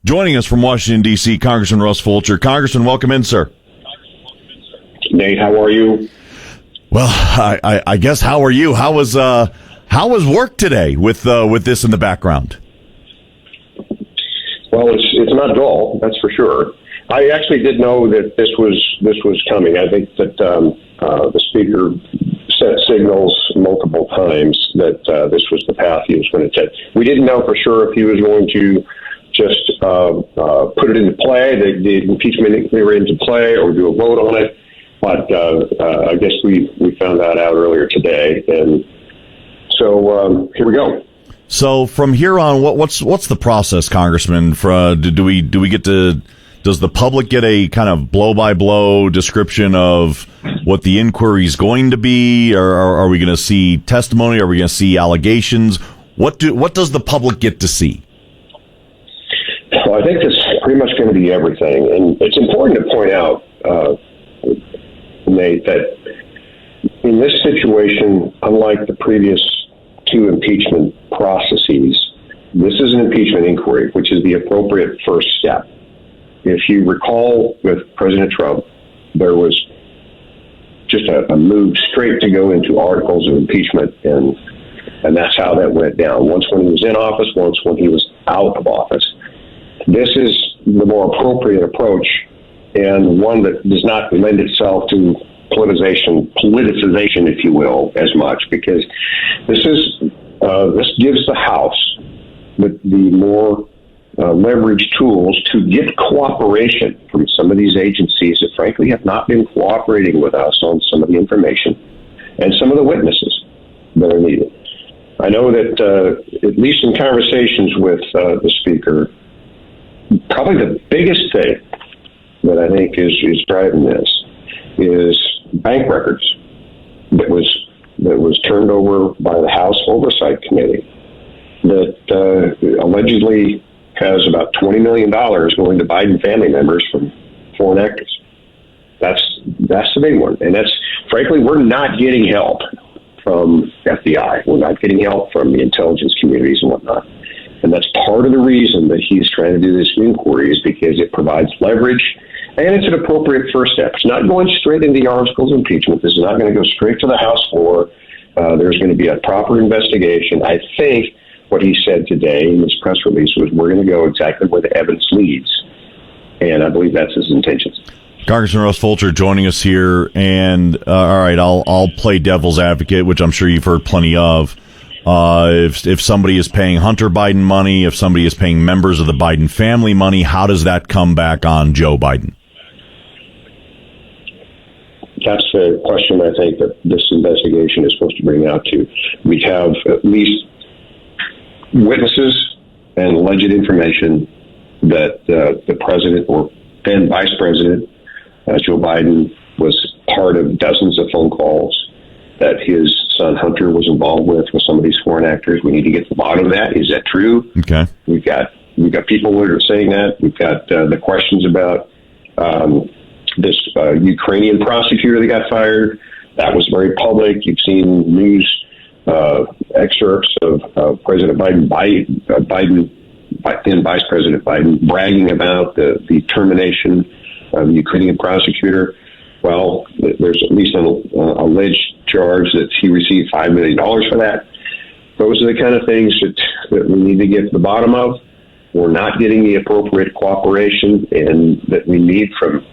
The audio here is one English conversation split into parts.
Joining us from Washington, D.C., Congressman Russ Fulcher. Congressman, welcome in, sir. Nate, how are you? Well, I guess how are you? How was work today with this in the background? Well, it's not dull, that's for sure. I actually did know that this was coming. I think that the speaker sent signals multiple times that this was the path he was going to take. We didn't know for sure if he was going to just put it into play, the impeachment inquiry into play, or do a vote on it. But I guess we found that out earlier today, and so here we go. So from here on, what's the process, Congressman? Do we get to? Does the public get a kind of blow-by-blow description of what the inquiry is going to be, or are we going to see testimony? Are we going to see allegations? What does the public get to see? Well, I think it's pretty much going to be everything, and it's important to point out, Nate, that in this situation, unlike the previous two impeachment processes, this is an impeachment inquiry, which is the appropriate first step. If you recall with President Trump, there was just a move straight to go into articles of impeachment, and that's how that went down. Once when he was in office, once when he was out of office. This is the more appropriate approach, and one that does not lend itself to politicization, if you will, as much, because this gives the House the more leverage tools to get cooperation from some of these agencies that frankly have not been cooperating with us on some of the information and some of the witnesses that are needed. I know that at least in conversations with the Speaker, probably the biggest thing that I think is driving this is bank records that was turned over by the House Oversight Committee that allegedly has about $20 million going to Biden family members from foreign actors. That's the big one. And that's, frankly, we're not getting help from FBI. We're not getting help from the intelligence communities and whatnot. And that's part of the reason that he's trying to do this inquiry, is because it provides leverage, and it's an appropriate first step. It's not going straight into the articles of impeachment. This is not going to go straight to the House floor. There's going to be a proper investigation. I think what he said today in his press release was, we're going to go exactly where the evidence leads. And I believe that's his intentions. Congressman Russ Fulcher joining us here. And all right, I'll play devil's advocate, which I'm sure you've heard plenty of. If somebody is paying Hunter Biden money, if somebody is paying members of the Biden family money, how does that come back on Joe Biden? That's the question I think that this investigation is supposed to bring out to. We have at least witnesses and alleged information that the president or then vice president, Joe Biden, was part of dozens of phone calls that his son Hunter was involved with some of these foreign actors. We need to get to the bottom of that. Is that true? Okay. We've got people that are saying that. We've got the questions about this Ukrainian prosecutor that got fired. That was very public. You've seen news excerpts of President Biden, then Vice President Biden, bragging about the termination of the Ukrainian prosecutor. Well, there's at least an alleged charge that he received $5 million for that. Those are the kind of things that we need to get to the bottom of. We're not getting the appropriate cooperation and that we need from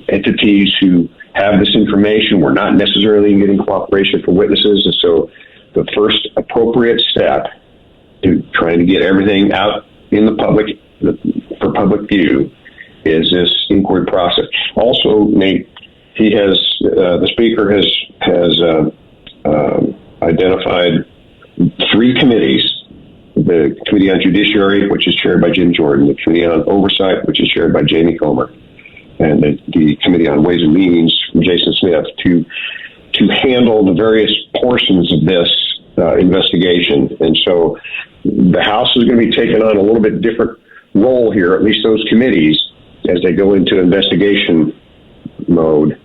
entities who have this information. We're not necessarily getting cooperation from witnesses. And so the first appropriate step to trying to get everything out in the public, for public view, is this inquiry process. Also, Nate, the Speaker has identified 3 committees: the Committee on Judiciary, which is chaired by Jim Jordan; the Committee on Oversight, which is chaired by Jamie Comer; and the Committee on Ways and Means from Jason Smith, to handle the various portions of this investigation. And so the House is going to be taking on a little bit different role here, at least those committees, as they go into investigation mode.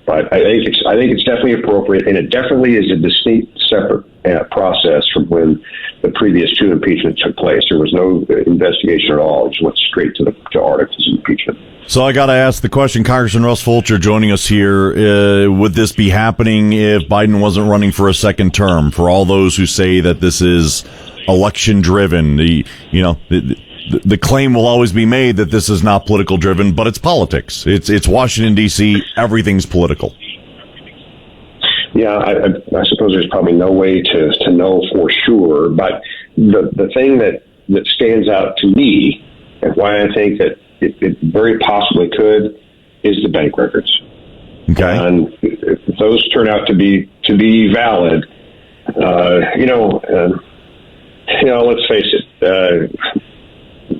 But I think it's definitely appropriate, and it definitely is a distinct, separate process from when the previous two impeachments took place. There was no investigation at all. It just went straight to articles of impeachment. So I got to ask the question, Congressman Russ Fulcher joining us here. Would this be happening if Biden wasn't running for a second term? For all those who say that this is election driven, the claim will always be made that this is not political driven, but it's politics. It's Washington, D.C. Everything's political. Yeah, I suppose there's probably no way to know for sure. But the thing that stands out to me and why I think that it very possibly could is the bank records. Okay. And if those turn out to be valid, let's face it,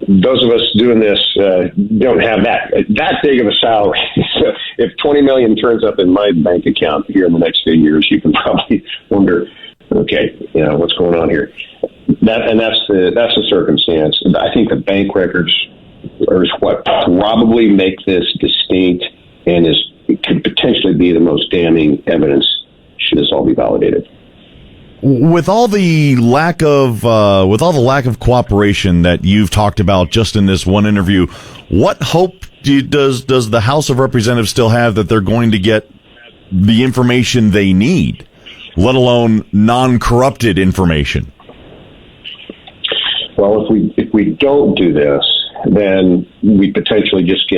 those of us doing this don't have that big of a salary. So if $20 million turns up in my bank account here in the next few years, you can probably wonder, okay, what's going on here? That's the circumstance. I think the bank records are what probably make this distinct and could potentially be the most damning evidence should this all be validated. With all the lack of cooperation that you've talked about just in this one interview, what hope does the House of Representatives still have that they're going to get the information they need, let alone non-corrupted information? Well, if we don't do this, then we potentially just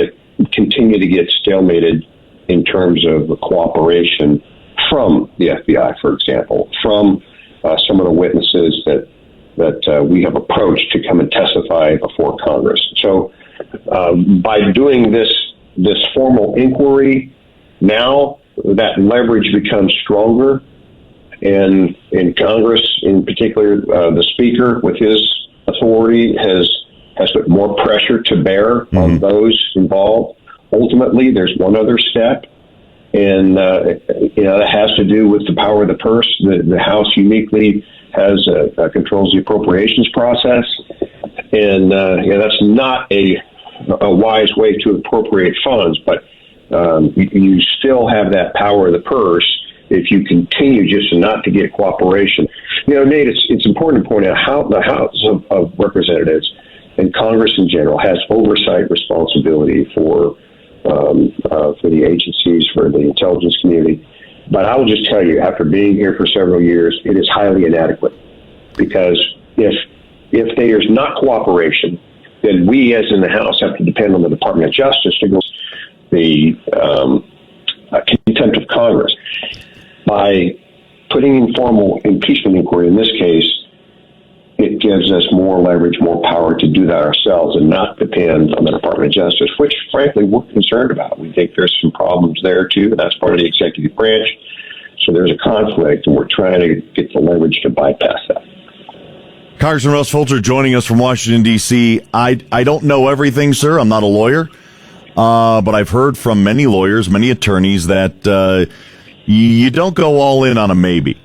continue to get stalemated in terms of the cooperation from the FBI, for example, from some of the witnesses that we have approached to come and testify before Congress. So by doing this formal inquiry, now that leverage becomes stronger, and in Congress, in particular, the Speaker, with his authority, has put more pressure to bear on those involved. Ultimately, there's one other step. And, that has to do with the power of the purse. The House uniquely controls the appropriations process. And, that's not a wise way to appropriate funds, but you still have that power of the purse if you continue just not to get cooperation. Nate, it's important to point out how the House of Representatives and Congress in general has oversight responsibility for the agencies, for the intelligence community. But I will just tell you, after being here for several years, it is highly inadequate. Because if there's not cooperation, then we, as in the House, have to depend on the Department of Justice to go the contempt of Congress. By putting in formal impeachment inquiry, in this case, it gives us more leverage, more power to do that ourselves and not depend on the Department of Justice, which, frankly, we're concerned about. We think there's some problems there, too, and that's part of the executive branch. So there's a conflict, and we're trying to get the leverage to bypass that. Congressman Russ Fulcher joining us from Washington, D.C. I don't know everything, sir. I'm not a lawyer, but I've heard from many lawyers, many attorneys, that you don't go all in on a maybe.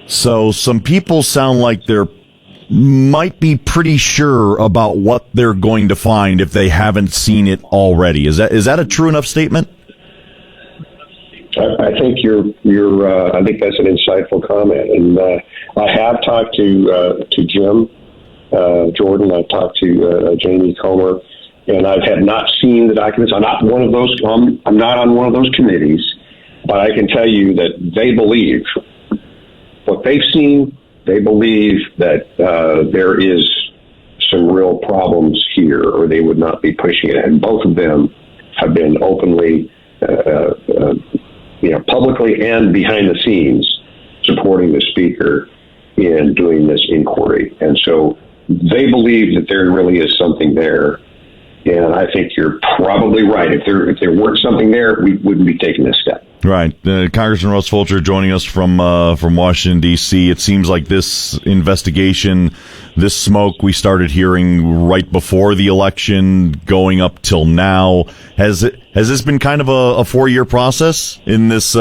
So some people sound like they're might be pretty sure about what they're going to find if they haven't seen it already. Is that a true enough statement? I think I think that's an insightful comment, and I have talked to Jim Jordan. I've talked to Jamie Comer, and I have not seen the documents. I'm not one of those. I'm not on one of those committees, but I can tell you that they believe what they've seen. They believe that there is some real problems here, or they would not be pushing it. And both of them have been openly, publicly and behind the scenes, supporting the Speaker in doing this inquiry. And so they believe that there really is something there. And I think you're probably right. If there weren't something there, we wouldn't be taking this step. Right. Congressman Russ Fulcher joining us from Washington, D.C. It seems like this investigation, this smoke we started hearing right before the election, going up till now. Has this been kind of a 4-year process in this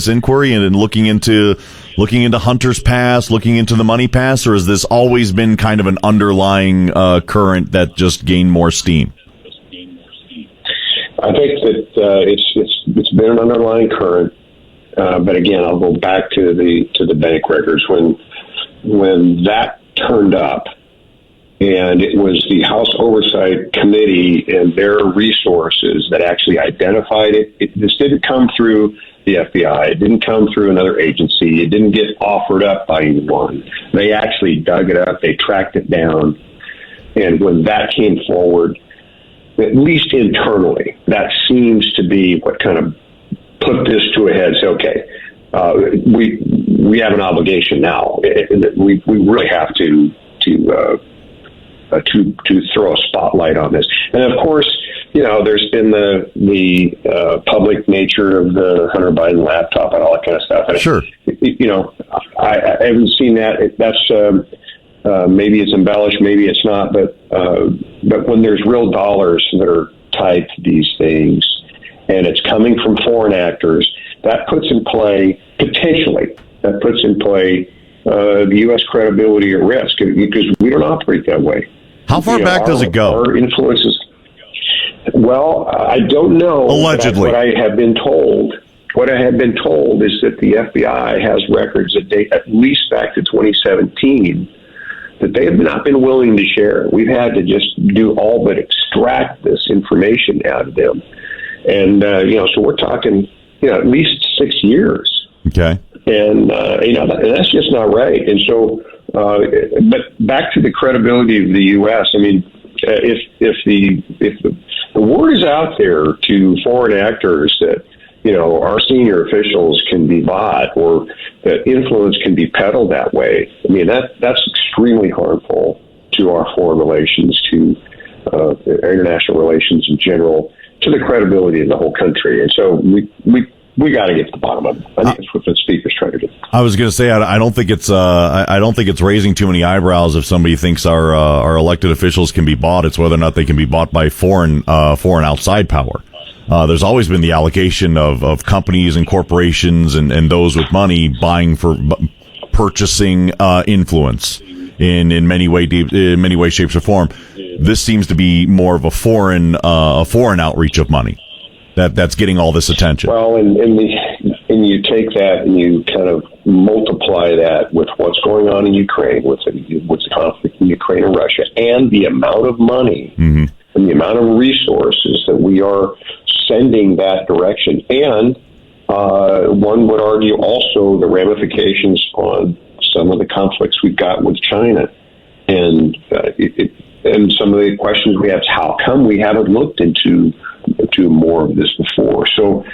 inquiry and in looking into Hunter's past, looking into the money past, or has this always been kind of an underlying current that just gained more steam? I think that it's been an underlying current, but again, I'll go back to the bank records when that turned up, and it was the House Oversight Committee and their resources that actually identified it. This didn't come through the FBI. It didn't come through another agency. It didn't get offered up by anyone. They actually dug it up. They tracked it down. And when that came forward, at least internally, that seems to be what kind of put this to a head. So, okay, we have an obligation now. We really have to throw a spotlight on this. And of course, there's been the public nature of the Hunter Biden laptop and all that kind of stuff. And sure. I haven't seen that. That's maybe it's embellished, maybe it's not. But when there's real dollars that are tied to these things, and it's coming from foreign actors, that puts in play the U.S. credibility at risk, because we don't operate that way. How far back does it go? Our influences. Well, I don't know. Allegedly. What I have been told is that the FBI has records that date at least back to 2017 that they have not been willing to share. We've had to just do all but extract this information out of them. And, so we're talking, at least 6 years. Okay. And, that's just not right. And so, but back to the credibility of the U.S., I mean, if the word is out there to foreign actors that, our senior officials can be bought or that influence can be peddled that way, I mean, that's extremely harmful to our foreign relations, to international relations in general, to the credibility of the whole country. And so we got to get to the bottom of it. I think that's what the speaker's trying to do. I was going to say, I don't think it's raising too many eyebrows if somebody thinks our elected officials can be bought. It's whether or not they can be bought by foreign outside power. There's always been the allegation of companies and corporations and those with money buying for purchasing influence in many ways, shapes, or form. This seems to be more of a foreign outreach of money that's getting all this attention. Well, and you take that and you kind of multiply that with what's going on in Ukraine, with the conflict in Ukraine and Russia, and the amount of money and the amount of resources that we are sending that direction, and one would argue also the ramifications on some of the conflicts we've got with China, and some of the questions we have is how come we haven't looked into more of this before. So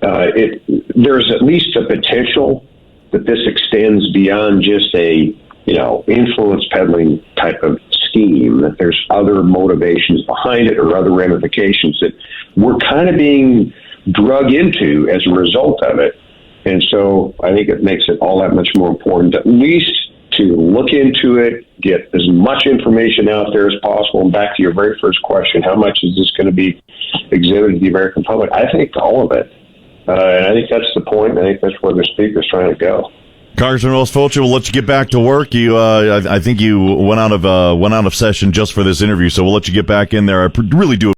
there's at least a potential that this extends beyond just a influence peddling type of scheme, that there's other motivations behind it or other ramifications that we're kind of being drug into as a result of it. And so I think it makes it all that much more important at least to look into it, get as much information out there as possible. And back to your very first question, how much is this going to be exhibited to the American public? I think all of it. And I think that's the point. I think that's where the speaker's trying to go. Congressman Russ Fulcher, we'll let you get back to work. I think you went out of session just for this interview, so we'll let you get back in there. I really do